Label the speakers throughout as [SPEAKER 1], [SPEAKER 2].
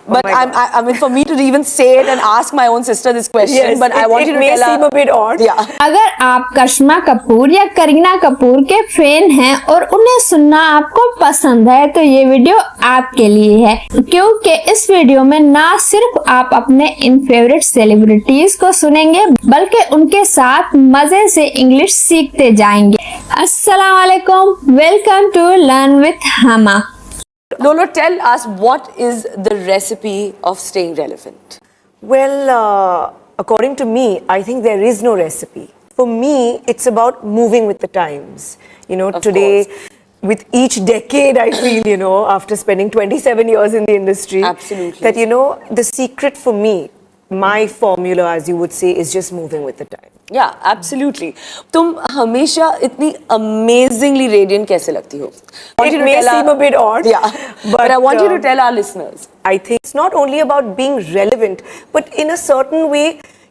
[SPEAKER 1] But I mean, for me to even say it and ask my own sister this question,
[SPEAKER 2] yes,
[SPEAKER 1] but I want you to tell her.
[SPEAKER 2] It may seem a bit odd.
[SPEAKER 1] Yeah.
[SPEAKER 3] अगर आप करिश्मा कपूर या करीना कपूर के fan हैं और उन्हें सुनना आपको पसंद है तो ये वीडियो आपके लिए है, क्योंकि इस वीडियो में ना सिर्फ आप अपने इन फेवरेट सेलिब्रिटीज को सुनेंगे बल्कि उनके साथ मजे से इंग्लिश सीखते जाएंगे। अस्सलाम वालेकुम, वेलकम टू लर्न विथ हमा।
[SPEAKER 1] Lolo, tell us, what is the recipe of staying relevant?
[SPEAKER 2] Well, according to me, I think there is no recipe. For me, it's about moving with the times. You know,
[SPEAKER 1] Of
[SPEAKER 2] today,
[SPEAKER 1] course.
[SPEAKER 2] with each decade, I feel, you know, after spending 27 years in the industry,
[SPEAKER 1] Absolutely.
[SPEAKER 2] that, you know, the secret for me, my formula, as you would say, is just moving with the time.
[SPEAKER 1] Yeah, absolutely. तुम हमेशा इतनी amazingly radiant कैसे लगती हो?
[SPEAKER 2] It may seem a bit odd,
[SPEAKER 1] Yeah, but I want you to tell our listeners.
[SPEAKER 2] I think it's not only about being relevant, but in a certain way,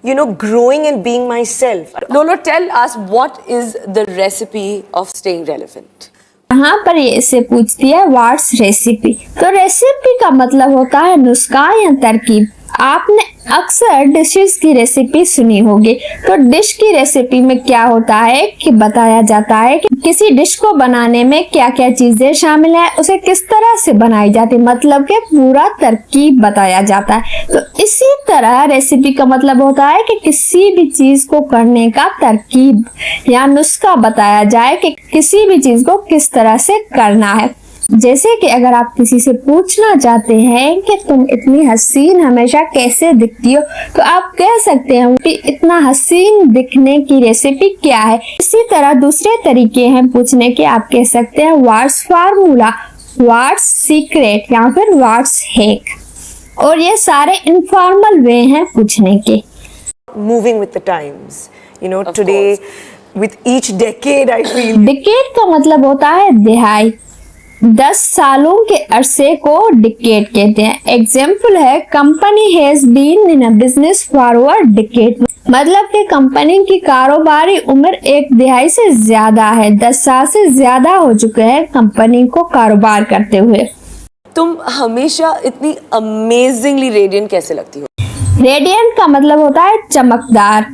[SPEAKER 2] you know, growing and being myself.
[SPEAKER 1] Lolo, tell us, what is the recipe of staying relevant?
[SPEAKER 3] यहाँ पर ये इससे पूछती है what's recipe. तो recipe का मतलब होता है नुस्खा या तरकीब। आपने अक्सर डिशेस की रेसिपी सुनी होगी। तो डिश की रेसिपी में क्या होता है कि बताया जाता है कि किसी डिश को बनाने में क्या क्या चीजें शामिल है, उसे किस तरह से बनाई जाती है, मतलब कि पूरा तरकीब बताया जाता है। तो इसी तरह रेसिपी का मतलब होता है कि किसी भी चीज को करने का तरकीब या नुस्खा बताया जाए कि किसी भी चीज को किस तरह से करना है। जैसे कि अगर आप किसी से पूछना चाहते हैं कि तुम इतनी हसीन हमेशा कैसे दिखती हो, तो आप कह सकते हैं कि इतना हसीन दिखने की रेसिपी क्या है। इसी तरह दूसरे तरीके हैं पूछने के, आप कह सकते हैं व्हाट्स फार्मूला, व्हाट्स सीक्रेट या फिर व्हाट्स हैक। और ये सारे इनफॉर्मल वे हैं पूछने के।
[SPEAKER 2] Moving with the times, you know,
[SPEAKER 1] Of
[SPEAKER 2] today,
[SPEAKER 1] course.
[SPEAKER 2] with each decade, I feel.
[SPEAKER 3] Decade का मतलब होता है दिहाई। 10 सालों के अरसे को डिकेड कहते हैं। एग्जाम्पल है company has been in a business for a decade, मतलब कि कंपनी की कारोबारी उम्र 1 दिहाई से ज्यादा है। 10 साल से ज्यादा हो चुके हैं कंपनी को कारोबार करते हुए।
[SPEAKER 1] तुम हमेशा इतनी amazingly radiant कैसे लगती हो?
[SPEAKER 3] रेडियंट का मतलब होता है चमकदार,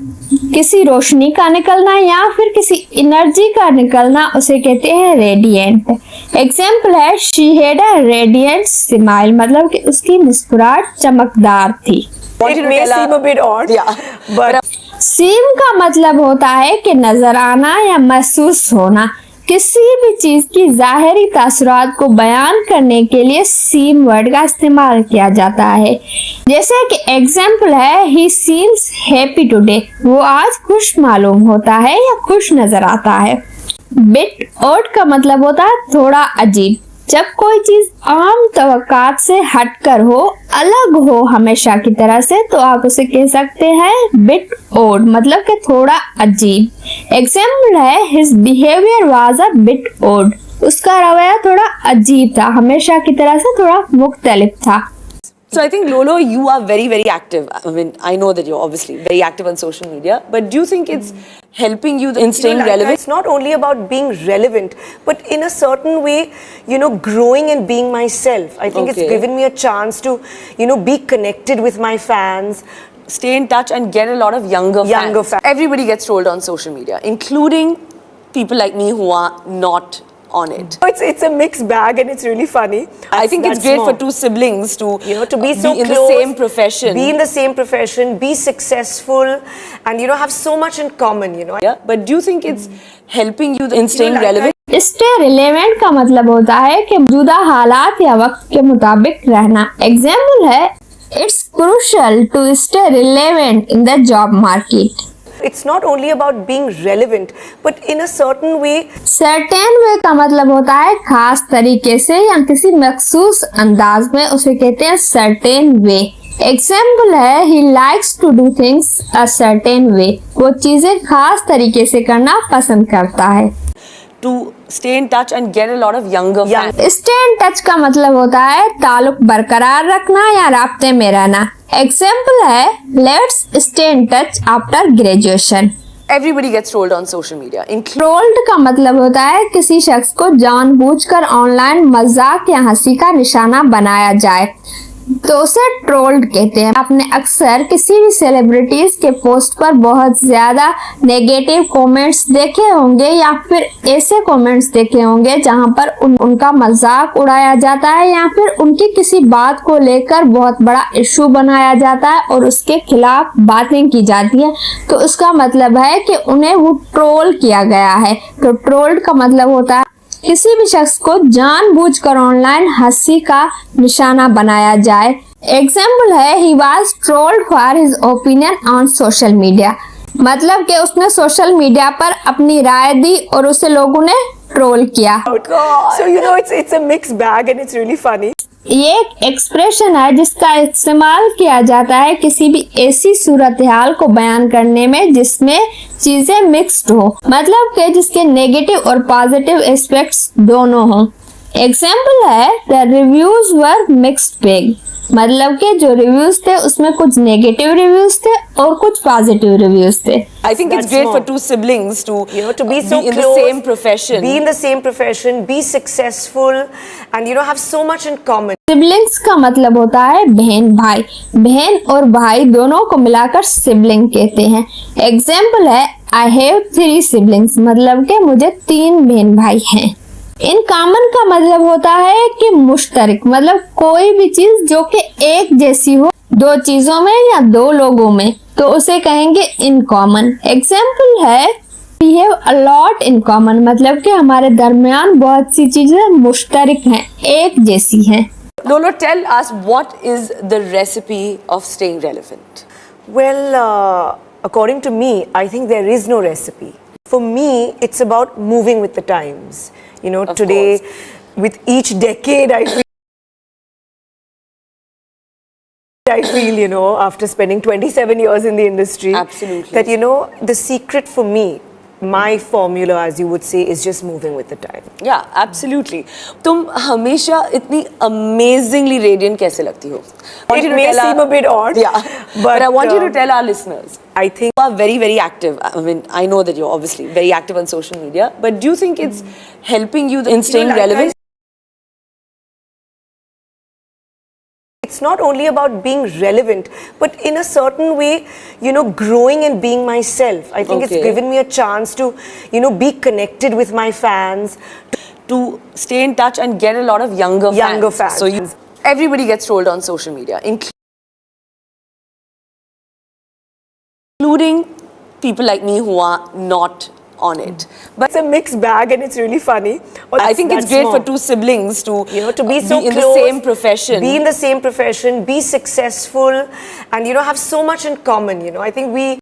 [SPEAKER 3] किसी रोशनी का निकलना या फिर किसी एनर्जी का निकलना, उसे कहते हैं रेडियंट। एग्जाम्पल है she had a radiant smile, मतलब कि उसकी मुस्कुराहट चमकदार थी।
[SPEAKER 2] It may seem a bit odd,
[SPEAKER 1] Yeah,
[SPEAKER 2] but
[SPEAKER 3] सीम का मतलब होता है कि नजर आना या महसूस होना। किसी भी चीज की जाहिरी तासुरात को बयान करने के लिए सीम वर्ड का इस्तेमाल किया जाता है। जैसे कि एग्जाम्पल है ही सीम्स हैप्पी टुडे, वो आज खुश मालूम होता है या खुश नजर आता है। बिट ऑड का मतलब होता है थोड़ा अजीब, जब कोई चीज आम तवक्कात से हटकर हो, अलग हो हमेशा की तरह से, तो आप उसे कह सकते हैं बिट ओड, मतलब कि थोड़ा अजीब। एग्जाम्पल है his behaviour was a bit odd, उसका रवैया थोड़ा अजीब था, हमेशा की तरह से थोड़ा मुख्तलिफ था।
[SPEAKER 1] So I think, Lolo, you are very, very active. I mean, I know that you're obviously very active on social media, but do you think it's helping you in staying
[SPEAKER 2] like,
[SPEAKER 1] relevant?
[SPEAKER 2] it's not only about being relevant, but in a certain way, you know, growing and being myself. I think
[SPEAKER 1] Okay.
[SPEAKER 2] it's given me a chance to, you know, be connected with my fans.
[SPEAKER 1] Stay in touch and get a lot of younger fans. Everybody gets trolled on social media, including people like me who are not on it.
[SPEAKER 2] It's a mixed bag and it's really funny.
[SPEAKER 1] I think it's great for two siblings to,
[SPEAKER 2] you know, to be so
[SPEAKER 1] in
[SPEAKER 2] close,
[SPEAKER 1] the same profession.
[SPEAKER 2] be in the same profession, be successful, and you know, have so much in common, you know.
[SPEAKER 1] Yeah, but do you think it's helping you in staying
[SPEAKER 2] like
[SPEAKER 1] relevant?
[SPEAKER 3] Stay relevant का मतलब होता है कि मौजूदा हालात या वक्त के मुताबिक रहना। एग्जाम्पल है it's crucial to stay relevant in the job market.
[SPEAKER 2] It's not only about being relevant, but in a certain way.
[SPEAKER 3] Certain way का मतलब होता है खास तरीके से या किसी मखसूस अंदाज में, उसे कहते हैं सर्टेन वे। एग्जाम्पल है he likes to do things a certain way, वो चीजें खास तरीके से करना पसंद करता है।
[SPEAKER 1] To stay in touch and get a lot of younger fans.
[SPEAKER 3] Stay in touch का मतलब होता है ताल्लुक बरकरार रखना या राब्ते में रहना। एग्जाम्पल है let's stay in touch after graduation.
[SPEAKER 1] Everybody gets trolled on social media.
[SPEAKER 3] Trolled का मतलब होता है किसी शख्स को जानबूझकर ऑनलाइन मजाक या हंसी का निशाना बनाया जाए। तो उसे ट्रोल्ड कहते हैं। आपने अक्सर किसी भी सेलिब्रिटीज के पोस्ट पर बहुत ज्यादा नेगेटिव कमेंट्स देखे होंगे या फिर ऐसे कमेंट्स देखे होंगे जहां पर उनका मजाक उड़ाया जाता है या फिर उनकी किसी बात को लेकर बहुत बड़ा इशू बनाया जाता है और उसके खिलाफ बातें की जाती है। तो उसका मतलब है कि उन्हें वो ट्रोल किया गया है। तो ट्रोल्ड का मतलब होता है किसी भी शख्स को जानबूझकर ऑनलाइन हंसी का निशाना बनाया जाए। एग्जाम्पल है, he was trolled for his opinion on social media. मतलब कि उसने सोशल मीडिया पर अपनी राय दी और उसे लोगों ने ट्रोल किया।
[SPEAKER 2] So you know it's a mixed bag and it's really funny.
[SPEAKER 3] ये एक एक्सप्रेशन है जिसका इस्तेमाल किया जाता है किसी भी ऐसी सूरत हाल को बयान करने में जिसमें चीजें मिक्स्ड हो, मतलब कि जिसके नेगेटिव और पॉजिटिव एस्पेक्ट्स दोनों हों। एग्जाम्पल है, the reviews were mixed bag. मतलब कि जो रिव्यूज थे उसमें कुछ नेगेटिव रिव्यूज थे और कुछ पॉजिटिव रिव्यूज थे।
[SPEAKER 1] I think it's
[SPEAKER 2] That's
[SPEAKER 1] great
[SPEAKER 2] more.
[SPEAKER 1] for two siblings to
[SPEAKER 2] To be so
[SPEAKER 1] in
[SPEAKER 2] close,
[SPEAKER 1] the same profession.
[SPEAKER 2] be in the same profession, be successful, and have so much in common.
[SPEAKER 3] Siblings का मतलब होता है बहन भाई। बहन और भाई दोनों को मिलाकर सिबलिंग कहते हैं। एग्जाम्पल है, आई हैव 3 सिबलिंग्स। मतलब कि मुझे 3 बहन भाई हैं। इन कॉमन का मतलब होता है कि मुश्तरक, मतलब कोई भी चीज जो कि एक जैसी हो 2 चीजों में या 2 लोगों में, तो उसे कहेंगे इन कॉमन। एग्जाम्पल है, we have a lot in common. मतलब कि हमारे दरमियान बहुत सी चीजें मुश्तरक हैं, एक जैसी हैं।
[SPEAKER 1] Lolo, tell us, what is the recipe of staying relevant?
[SPEAKER 2] Well, according to me, I think there is no recipe. For me, it's about moving with the times.
[SPEAKER 1] Of
[SPEAKER 2] Today, with each decade, I feel, after spending 27 years in the industry,
[SPEAKER 1] Absolutely.
[SPEAKER 2] that, the secret for me, my formula, as you would say, is just moving with the time.
[SPEAKER 1] Yeah, absolutely. तुम हमेशा इतनी amazingly radiant कैसे लगती हो?
[SPEAKER 2] It may seem a bit odd,
[SPEAKER 1] Yeah, but I want you to tell our listeners.
[SPEAKER 2] I think
[SPEAKER 1] You are very, very active. I mean, I know that you're obviously very active on social media, but do you think it's helping you in staying
[SPEAKER 2] like
[SPEAKER 1] relevant?
[SPEAKER 2] it's not only about being relevant, but in a certain way, growing and being myself. I think
[SPEAKER 1] Okay.
[SPEAKER 2] it's given me a chance to, be connected with my fans.
[SPEAKER 1] To stay in touch and get a lot of younger fans. So everybody gets trolled on social media, including people like me who are not on it. But
[SPEAKER 2] It's a mixed bag and it's really funny.
[SPEAKER 1] I think it's
[SPEAKER 2] That's
[SPEAKER 1] great
[SPEAKER 2] more.
[SPEAKER 1] for two siblings to
[SPEAKER 2] to be so
[SPEAKER 1] in
[SPEAKER 2] close,
[SPEAKER 1] the same profession.
[SPEAKER 2] be in the same profession, be successful, and have so much in common. I think we